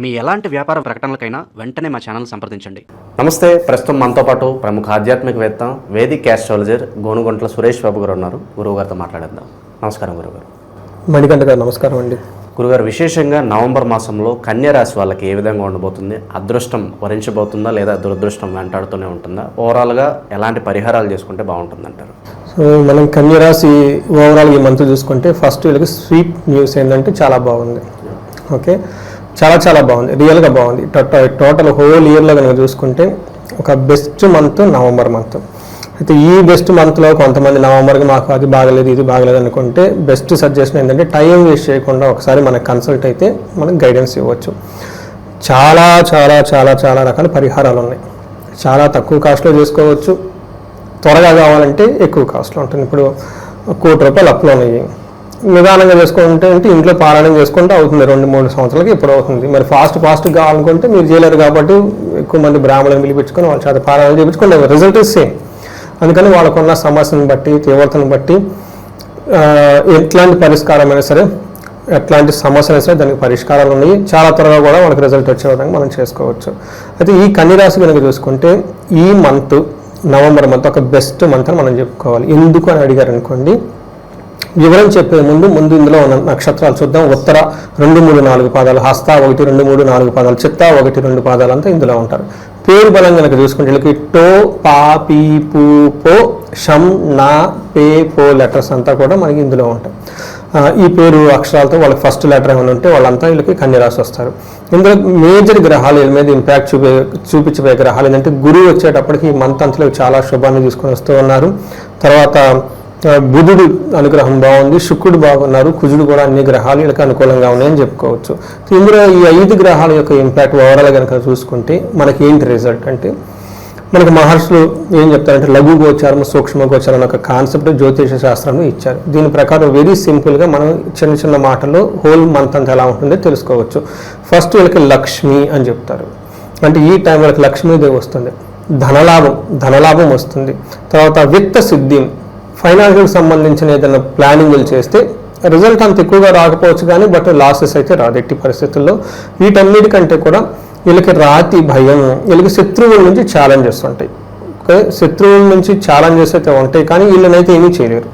మీ ఎలాంటి వ్యాపార ప్రకటనలకైనా వెంటనే మా ఛానల్ సంప్రదించండి. నమస్తే. ప్రస్తుతం మనతో పాటు ప్రముఖ ఆధ్యాత్మికవేత్త వేదిక్ ఆస్ట్రాలజర్ గోనుగొంట్ల సురేష్ బాబు గారు ఉన్నారు. గురువు గారితో మాట్లాడేద్దాం. నమస్కారం గురుగారు. మణికంఠ గారు నమస్కారం అండి. గురుగారు, విశేషంగా నవంబర్ మాసంలో కన్యా రాశి వాళ్ళకి ఏ విధంగా ఉండబోతుంది? అదృష్టం వరించబోతుందా లేదా దురదృష్టం వెంటాడుతూనే ఉంటుందా? ఓవరాల్గా ఎలాంటి పరిహారాలు చేసుకుంటే బాగుంటుంది అంటారు? సో మనం కన్యా రాశి ఓవరాల్ ఈ మంత్ చూసుకుంటే ఫస్ట్ వీళ్ళకి స్వీట్ న్యూస్ ఏంటంటే చాలా బాగుంది. ఓకే, చాలా బాగుంది, రియల్గా బాగుంది. టోటల్ హోల్ ఇయర్లో కనుక చూసుకుంటే ఒక బెస్ట్ మంత్ నవంబర్ మంత్. అయితే ఈ బెస్ట్ మంత్లో కొంతమంది నవంబర్కి మాకు అది బాగలేదు ఇది బాగలేదు అనుకుంటే బెస్ట్ సజెషన్ ఏంటంటే టైం వేస్ట్ చేయకుండా ఒకసారి మనకు కన్సల్ట్ అయితే మనకు గైడెన్స్ ఇవ్వచ్చు. చాలా చాలా చాలా చాలా రకాల పరిహారాలు ఉన్నాయి. చాలా తక్కువ కాస్ట్లో చేసుకోవచ్చు, త్వరగా కావాలంటే ఎక్కువ కాస్ట్లో ఉంటుంది. ఇప్పుడు ₹1,00,00,000 అప్పులు ఉన్నాయి, నిదానంగా చేసుకుంటే అంటే ఇంట్లో పారాయణం చేసుకుంటే అవుతుంది 2-3 సంవత్సరాలకి ఇప్పుడు అవుతుంది. మరి ఫాస్ట్ కావాలనుకుంటే మీరు చేయలేరు కాబట్టి ఎక్కువ మంది బ్రాహ్మణులను పిలిపించుకొని వాళ్ళ చేత పారాయణం చేయించుకుంటే రిజల్ట్ ఇస్ సేమ్. అందుకని వాళ్ళకున్న సమస్యను బట్టి తీవ్రతను బట్టి ఎట్లాంటి పరిష్కారమైనా సరే ఎట్లాంటి సమస్య అయినా సరే దానికి పరిష్కారాలు ఉన్నాయి. చాలా త్వరగా కూడా వాళ్ళకి రిజల్ట్ వచ్చే విధంగా మనం చేసుకోవచ్చు. అయితే ఈ కన్యా రాశి కనుక చూసుకుంటే ఈ మంత్ నవంబర్ మంత్ ఒక బెస్ట్ మంత్ అని మనం చెప్పుకోవాలి. ఎందుకు అని అడిగారు అనుకోండి, వివరం చెప్పే ముందు ఇందులో ఉన్న నక్షత్రాలు చూద్దాం. ఉత్తర 2, 3, 4 పాదాలు, హస్త 1, 2, 3, 4 పాదాలు, చిత్త 1, 2 పాదాలు అంతా ఇందులో ఉంటారు. పేరు బలం కనుక చూసుకుంటే వీళ్ళకి టో, పా, పీ, పూ, పో, షం, నా, పే, పో లెటర్స్ అంతా కూడా మనకి ఇందులో ఉంటాయి. ఈ పేరు అక్షరాలతో వాళ్ళకి ఫస్ట్ లెటర్ ఏమైనా ఉంటే వాళ్ళంతా వీళ్ళకి కన్యా రాశి వస్తారు. ఇందులో మేజర్ గ్రహాలు వీళ్ళ మీద ఇంపాక్ట్ చూపించే గ్రహాలు ఏంటంటే గురువు వచ్చేటప్పటికి ఈ మంత్ అంతలో చాలా శుభాన్ని తీసుకొని వస్తూ ఉన్నారు. తర్వాత బుధుడు అనుగ్రహం బాగుంది, శుక్రుడు బాగున్నారు, కుజుడు కూడా అన్ని గ్రహాలు వీళ్ళకి అనుకూలంగా ఉన్నాయని చెప్పుకోవచ్చు. ఇందులో ఈ 5 గ్రహాల యొక్క ఇంపాక్ట్ ఓవరాల్ కనుక చూసుకుంటే మనకి ఏంటి రిజల్ట్ అంటే, మనకి మహర్షులు ఏం చెప్తారంటే లఘు గోచారం సూక్ష్మ గోచారం అనే ఒక కాన్సెప్ట్ జ్యోతిష శాస్త్రంలో ఇచ్చారు. దీని ప్రకారం వెరీ సింపుల్గా మనం చిన్న మాటల్లో హోల్ మంత్ అంతా ఎలా ఉంటుందో తెలుసుకోవచ్చు. ఫస్ట్ వీళ్ళకి లక్ష్మి అని చెప్తారు, అంటే ఈ టైం వాళ్ళకి లక్ష్మీదేవి వస్తుంది, ధనలాభం వస్తుంది. తర్వాత విత్త సిద్ధి, ఫైనాన్షియల్ సంబంధించిన ఏదైనా ప్లానింగ్లు చేస్తే రిజల్ట్ అంత ఎక్కువగా రాకపోవచ్చు కానీ బట్ లాసెస్ అయితే రాదు ఎట్టి పరిస్థితుల్లో. వీటన్నిటికంటే కూడా వీళ్ళకి రాతి భయం, వీళ్ళకి శత్రువుల నుంచి ఛాలెంజెస్ ఉంటాయి. ఓకే, శత్రువుల నుంచి ఛాలెంజెస్ అయితే ఉంటాయి కానీ వీళ్ళనైతే ఏమీ చేయలేరు.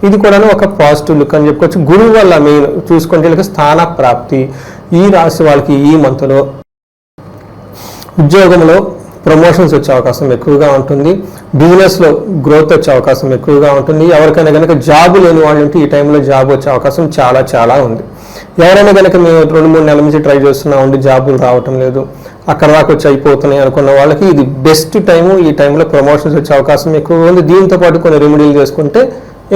ఇది కూడా ఒక పాజిటివ్ లుక్ అని చెప్పుకోవచ్చు. గురువు వల్ల మెయిన్ చూసుకుంటే వీళ్ళకి స్థాన ప్రాప్తి. ఈ రాశి వాళ్ళకి ఈ మంత్లో ఉద్యోగంలో ప్రమోషన్స్ వచ్చే అవకాశం ఎక్కువగా ఉంటుంది, బిజినెస్లో గ్రోత్ వచ్చే అవకాశం ఎక్కువగా ఉంటుంది. ఎవరికైనా కనుక జాబు లేని వాళ్ళు ఉంటే ఈ టైంలో జాబ్ వచ్చే అవకాశం చాలా ఉంది. ఎవరైనా కనుక మేము 2-3 నెలల నుంచి ట్రై చేస్తున్నామండి, జాబులు రావటం లేదు, అక్కడ దాకా వచ్చి అయిపోతున్నాయి అనుకున్న వాళ్ళకి ఇది బెస్ట్ టైము. ఈ టైంలో ప్రమోషన్స్ వచ్చే అవకాశం ఎక్కువగా ఉంది. దీంతో పాటు కొన్ని రెమెడీలు చేసుకుంటే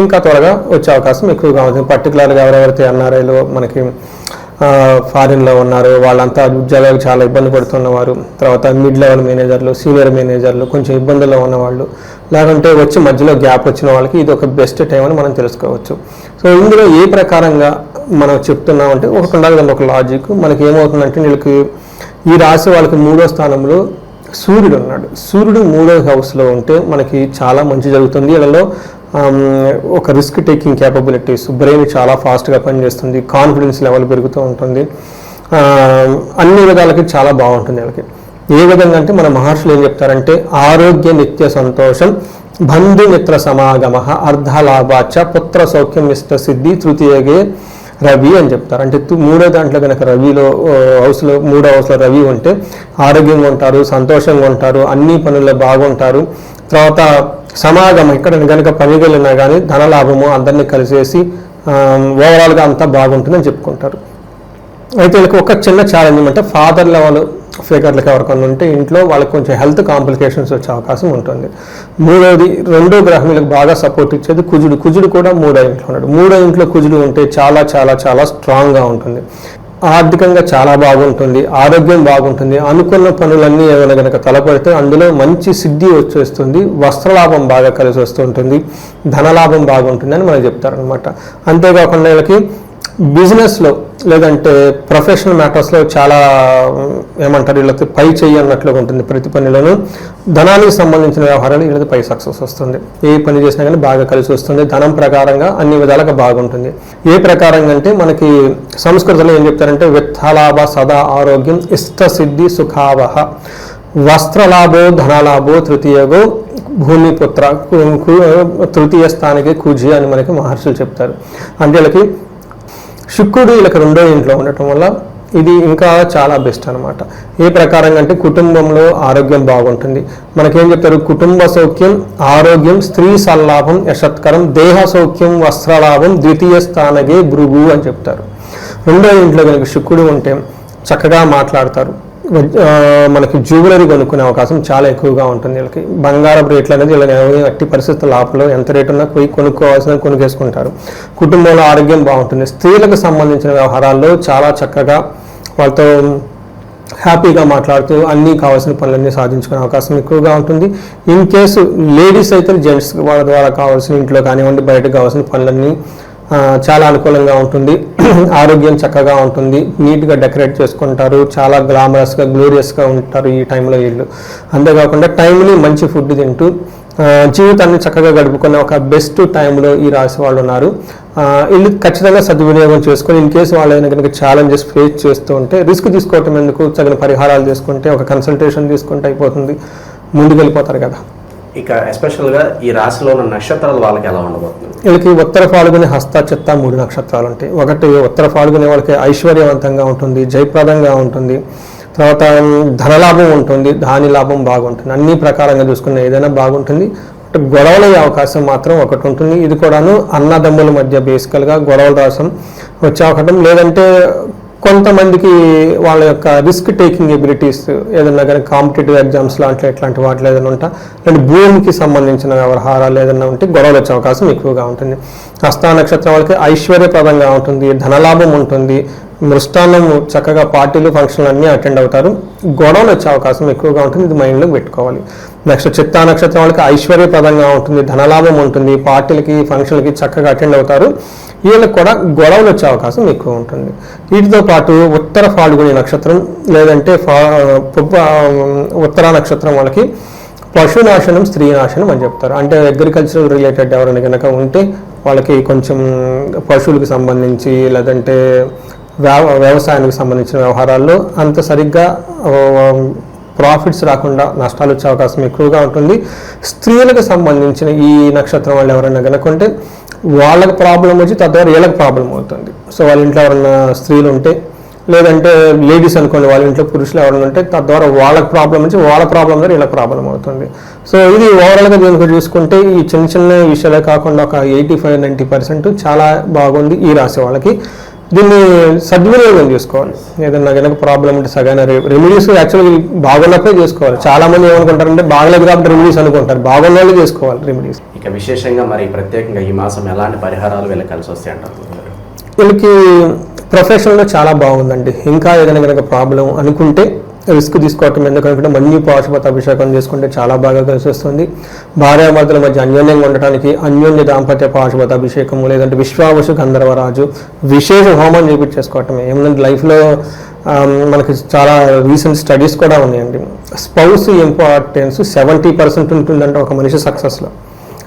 ఇంకా త్వరగా వచ్చే అవకాశం ఎక్కువగా ఉంటుంది. పర్టికులర్గా ఎవరెవరైతే ఎన్ఆర్ఐలో మనకి ఫారిన్లో ఉన్నారు వాళ్ళంతా ఉద్యోగాలకు చాలా ఇబ్బంది పడుతున్నవారు, తర్వాత మిడ్ లెవెల్ మేనేజర్లు, సీనియర్ మేనేజర్లు, కొంచెం ఇబ్బందుల్లో ఉన్నవాళ్ళు, లేకుంటే వచ్చి మధ్యలో గ్యాప్ వచ్చిన వాళ్ళకి ఇది ఒక బెస్ట్ టైం అని మనం తెలుసుకోవచ్చు. సో ఇందులో ఏ ప్రకారంగా మనం చెప్తున్నామంటే ఒకటి ఉండాలి కదా, ఒక లాజిక్. మనకి ఏమవుతుందంటే వీళ్ళకి ఈ రాశి వాళ్ళకి 3వ స్థానంలో సూర్యుడు ఉన్నాడు. సూర్యుడు 3వ హౌస్లో ఉంటే మనకి చాలా మంచి జరుగుతుంది. వీళ్ళలో ఒక రిస్క్ టేకింగ్ క్యాపబిలిటీస్, బ్రెయిన్ చాలా ఫాస్ట్గా పనిచేస్తుంది, కాన్ఫిడెన్స్ లెవెల్ పెరుగుతూ ఉంటుంది, అన్ని విధాలకి చాలా బాగుంటుంది వాళ్ళకి. ఏ విధంగా అంటే మన మహర్షులు ఏం చెప్తారంటే ఆరోగ్య నిత్య సంతోషం, బంధుమిత్ర సమాగమ, అర్ధలాభాచ, పుత్ర సౌఖ్యం ఇష్ట సిద్ధి, తృతీయగే రవి అని చెప్తారు. అంటే 3వ దాంట్లో కనుక రవిలో హౌస్లో 3వ హౌస్లో రవి ఉంటే ఆరోగ్యంగా ఉంటారు, సంతోషంగా ఉంటారు, అన్ని పనుల్లో బాగుంటారు. తర్వాత సమాగమం, ఇక్కడ కనుక పనికి వెళ్ళినా కానీ ధనలాభము అందరినీ కలిసేసి ఓవరాల్గా అంతా బాగుంటుందని చెప్పుకుంటారు. అయితే వీళ్ళకి ఒక చిన్న ఛాలెంజ్ అంటే ఫాదర్ లెవెల్ ఫిగర్లకు ఎవరికన్నా ఉంటే ఇంట్లో వాళ్ళకి కొంచెం హెల్త్ కాంప్లికేషన్స్ వచ్చే అవకాశం ఉంటుంది. 2వ గ్రహం వీళ్ళకి బాగా సపోర్ట్ ఇచ్చేది కుజుడు కూడా 3వ ఇంట్లో ఉన్నాడు. 3వ ఇంట్లో కుజుడు ఉంటే చాలా స్ట్రాంగ్గా ఉంటుంది, ఆర్థికంగా చాలా బాగుంటుంది, ఆరోగ్యం బాగుంటుంది, అనుకున్న పనులన్నీ ఏమైనా కనుక తలపడితే అందులో మంచి సిద్ధి వచ్చేస్తుంది, వస్త్రలాభం బాగా కలిసి వస్తుంటుంది, ధనలాభం బాగుంటుంది అని మనకు చెప్తారనమాట. అంతేకాకుండా వీళ్ళకి బిజినెస్లో లేదంటే ప్రొఫెషనల్ మ్యాటర్స్లో చాలా ఏమంటారు వీళ్ళకి పై చెయ్యి అన్నట్లుగా ఉంటుంది. ప్రతి పనిలోనూ ధనానికి సంబంధించిన వ్యవహారాలు వీళ్ళకి పై సక్సెస్ వస్తుంది. ఏ పని చేసినా కానీ బాగా కలిసి వస్తుంది. ధనం ప్రకారంగా అన్ని విధాలుగా బాగుంటుంది. ఏ ప్రకారంగా అంటే మనకి సంస్కృతంలో ఏం చెప్తారంటే విత్తలాభ సదా ఆరోగ్యం ఇష్టసిద్ధి సుఖావహ వస్త్రలాభో ధనలాభో తృతీయగో భూమిపుత్ర తృతీయ స్థానికి కుజి అని మనకి మహర్షులు చెప్తారు. అంటే వీళ్ళకి శుక్రుడు వీళ్ళకి 2వ ఇంట్లో ఉండటం వల్ల ఇది ఇంకా చాలా బెస్ట్ అనమాట. ఏ ప్రకారంగా అంటే కుటుంబంలో ఆరోగ్యం బాగుంటుంది. మనకేం చెప్తారు, కుటుంబ సౌఖ్యం ఆరోగ్యం స్త్రీ సల్లాభం యశత్కరం దేహ సౌఖ్యం వస్త్రలాభం ద్వితీయ స్థానగే భృగు అని చెప్తారు. 2వ ఇంట్లో కనుక శుక్రుడు ఉంటే చక్కగా మాట్లాడతారు. మనకి జ్యువెలరీ కొనుక్కునే అవకాశం చాలా ఎక్కువగా ఉంటుంది. వీళ్ళకి బంగారం రేట్లు అనేది వీళ్ళకి అట్టి పరిస్థితుల లోపల ఎంత రేటు ఉన్నా పోయి కొనుక్కోవాల్సిన కొనుక్కేసుకుంటారు. కుటుంబంలో ఆరోగ్యం బాగుంటుంది. స్త్రీలకు సంబంధించిన వ్యవహారాల్లో చాలా చక్కగా వాళ్ళతో హ్యాపీగా మాట్లాడుతూ అన్నీ కావాల్సిన పనులన్నీ సాధించుకునే అవకాశం ఎక్కువగా ఉంటుంది. ఇన్ కేసు లేడీస్ అయితే జెంట్స్ వాళ్ళ ద్వారా కావాల్సిన ఇంట్లో కానివ్వండి బయటకు కావాల్సిన పనులన్నీ చాలా అనుకూలంగా ఉంటుంది. ఆరోగ్యం చక్కగా ఉంటుంది. నీట్గా డెకరేట్ చేసుకుంటారు. చాలా గ్లామరస్గా గ్లోరియస్గా ఉంటారు ఈ టైంలో వీళ్ళు. అంతేకాకుండా టైంలీ మంచి ఫుడ్ తింటూ జీవితాన్ని చక్కగా గడుపుకునే ఒక బెస్ట్ టైంలో ఈ రాశి వాళ్ళు ఉన్నారు. వీళ్ళు ఖచ్చితంగా సద్వినియోగం చేసుకొని ఇన్ కేసు వాళ్ళైనా కనుక ఛాలెంజెస్ ఫేస్ చేస్తూ ఉంటే రిస్క్ తీసుకోవటం ఎందుకు, తగిన పరిహారాలు చేసుకుంటే ఒక కన్సల్టేషన్ తీసుకుంటే అయిపోతుంది, ముందుకు వెళ్ళిపోతారు కదా. ఇక ఎస్పెషల్గా ఈ రాశిలో ఉన్న నక్షత్రాలు వాళ్ళకి ఎలా ఉండబోతుంది? వీళ్ళకి ఉత్తర ఫాల్గుని హస్త చిత్త 3 నక్షత్రాలు ఉంటాయి. ఒకటి ఉత్తర ఫాల్గుని వాళ్ళకి ఐశ్వర్యవంతంగా ఉంటుంది, జయప్రదంగా ఉంటుంది. తర్వాత ధనలాభం ఉంటుంది, ధాని లాభం బాగుంటుంది. అన్ని ప్రకారంగా చూసుకున్న ఏదైనా బాగుంటుంది. గొడవలు అయ్యే అవకాశం మాత్రం ఒకటి ఉంటుంది. ఇది కూడాను అన్నదమ్ముల మధ్య బేసికల్గా గొడవలు రాసం వచ్చే అవకాశం, లేదంటే కొంతమందికి వాళ్ళ యొక్క రిస్క్ టేకింగ్ ఎబిలిటీస్ ఏదన్నా కానీ కాంపిటేటివ్ ఎగ్జామ్స్ లాంటి ఇట్లాంటి వాటిలో ఏదైనా ఉంటా, లేదంటే భూమికి సంబంధించిన వ్యవహారాలు ఏదైనా ఉంటే గొడవలు వచ్చే అవకాశం ఎక్కువగా ఉంటుంది. హస్త నక్షత్రం వాళ్ళకి ఐశ్వర్యప్రదంగా ఉంటుంది, ధనలాభం ఉంటుంది, మృష్టాన్నం చక్కగా పార్టీలు ఫంక్షన్లు అన్నీ అటెండ్ అవుతారు. గొడవలు వచ్చే అవకాశం ఎక్కువగా ఉంటుంది. ఇది మైండ్లో పెట్టుకోవాలి. నెక్స్ట్ చిత్తా నక్షత్రం వాళ్ళకి ఐశ్వర్యప్రదంగా ఉంటుంది, ధనలాభం ఉంటుంది, పార్టీలకి ఫంక్షన్లకి చక్కగా అటెండ్ అవుతారు. వీళ్ళకి కూడా గొడవలు వచ్చే అవకాశం ఎక్కువ ఉంటుంది. వీటితో పాటు ఉత్తర ఫాల్గుని నక్షత్రం లేదంటే ఉత్తర నక్షత్రం వాళ్ళకి పశునాశనం స్త్రీ నాశనం అని చెప్తారు. అంటే అగ్రికల్చరల్ రిలేటెడ్ ఎవరైనా కనుక ఉంటే వాళ్ళకి కొంచెం పశువులకు సంబంధించి లేదంటే వ్యవసాయానికి సంబంధించిన వ్యవహారాల్లో అంత సరిగ్గా ప్రాఫిట్స్ రాకుండా నష్టాలు వచ్చే అవకాశం ఎక్కువగా ఉంటుంది. స్త్రీలకు సంబంధించిన ఈ నక్షత్రం వాళ్ళు ఎవరైనా కనుక ఉంటే వాళ్ళకి ప్రాబ్లం వచ్చి తద్వారా వీళ్ళకి ప్రాబ్లం అవుతుంది. సో వాళ్ళ ఇంట్లో ఎవరైనా స్త్రీలు ఉంటే లేదంటే లేడీస్ అనుకోండి, వాళ్ళ ఇంట్లో పురుషులు ఎవరైనా ఉంటే తద్వారా వాళ్ళకి ప్రాబ్లం వచ్చి వాళ్ళ ప్రాబ్లం ద్వారా వీళ్ళకి ప్రాబ్లం అవుతుంది. సో ఇది ఓవరాల్గా దీనికి చూసుకుంటే ఈ చిన్న చిన్న విషయాలే కాకుండా ఒక 85-90% చాలా బాగుంది ఈ రాశి వాళ్ళకి. దీన్ని సద్వినియోగం చేసుకోవాలి. ఏదన్నా కనుక ప్రాబ్లం ఉంటే సగైన రెమెడీస్ యాక్చువల్గా బాగున్నప్పుడే చేసుకోవాలి. చాలా మంది ఏమనుకుంటారంటే బాగలేదు కాబట్టి రెమెడీస్ అనుకుంటారు, బాగున్న వాళ్ళు చేసుకోవాలి రెమెడీస్. ఇక విశేషంగా మరి ప్రత్యేకంగా ఈ మాసం ఎలాంటి పరిహారాలు వీళ్ళకి కలిసి వస్తాయి అంటారు? వీళ్ళకి ప్రొఫెషన్లో చాలా బాగుందండి. ఇంకా ఏదైనా కనుక ప్రాబ్లం అనుకుంటే రిస్క్ తీసుకోవటం ఎందుకంటే మంచి పాశుపత అభిషేకం చేసుకుంటే చాలా బాగా కలిసి వస్తుంది. భార్యాభర్తల మధ్య అన్యోన్యంగా ఉండటానికి అన్యోన్య దాంపత్య పాశుపత అభిషేకం లేదంటే విశ్వావసు గంధర్వరాజు విశేష హోమం చేపించేసుకోవటమే. ఏమంటే లైఫ్లో మనకి చాలా రీసెంట్ స్టడీస్ కూడా ఉన్నాయండి. స్పౌస్ ఇంపార్టెన్స్ 70% ఉంటుందంటే ఒక మనిషి సక్సెస్లో.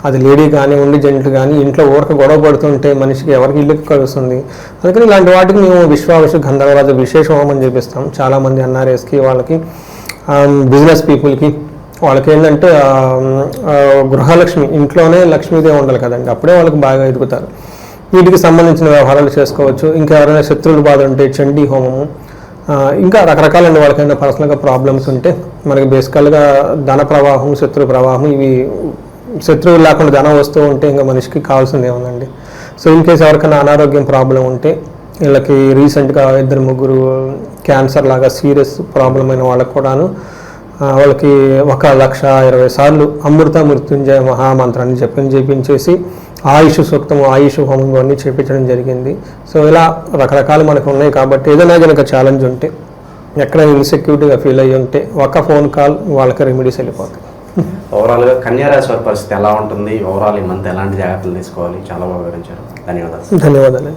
అది లేడీ కానివ్వండి జెంట్ కానీ ఇంట్లో ఊరక గొడవ పడుతుంటే మనిషికి ఎవరికి ఇల్లుకి కలుస్తుంది. అందుకని ఇలాంటి వాటికి మేము విశ్వావసు గంధర్వరాజు విశేష హోమం చేపిస్తాం. చాలామంది ఎన్ఆర్ఎస్కి వాళ్ళకి బిజినెస్ పీపుల్కి వాళ్ళకి ఏంటంటే గృహలక్ష్మి ఇంట్లోనే లక్ష్మీదేవి ఉండాలి కదండి, అప్పుడే వాళ్ళకి బాగా ఎదుగుతారు. వీటికి సంబంధించిన వ్యవహారాలు చేసుకోవచ్చు. ఇంకా ఎవరైనా శత్రువుల బాధ ఉంటే చండీ హోమము, ఇంకా రకరకాలైన వాళ్ళకైనా పర్సనల్గా ప్రాబ్లమ్స్ ఉంటే మనకి బేసికల్గా ధన ప్రవాహం శత్రు ప్రవాహం ఇవి శత్రువులు లేకుండా ధనం వస్తూ ఉంటే ఇంకా మనిషికి కావాల్సింది ఏముందండి. సో ఇన్ కేసు ఎవరికైనా అనారోగ్యం ప్రాబ్లం ఉంటే వీళ్ళకి రీసెంట్గా 2-3 క్యాన్సర్ లాగా సీరియస్ ప్రాబ్లం అయిన వాళ్ళకు కూడాను వాళ్ళకి 1,20,000 సార్లు అమృత మృత్యుంజయ మహామంత్రాన్ని చేపించేసి ఆయుష్ సూక్తము ఆయుష్ హోమం అన్నీ చేపించడం జరిగింది. సో ఇలా రకరకాలు మనకు ఉన్నాయి. కాబట్టి ఏదైనా కనుక ఛాలెంజ్ ఉంటే ఎక్కడైనా ఇన్సెక్యూరిటీగా ఫీల్ అయ్యి ఉంటే ఒక ఫోన్ కాల్ వాళ్ళకి రెమెడీస్ వెళ్ళిపోతాయి. ఓవరాల్గా కన్యారాశి వారి పరిస్థితి ఎలా ఉంటుంది, ఓవరాల్ ఈ మంత్ ఎలాంటి జాగ్రత్తలు తీసుకోవాలి చాలా బాగా వివరించారు. ధన్యవాదాలు. ధన్యవాదాలు.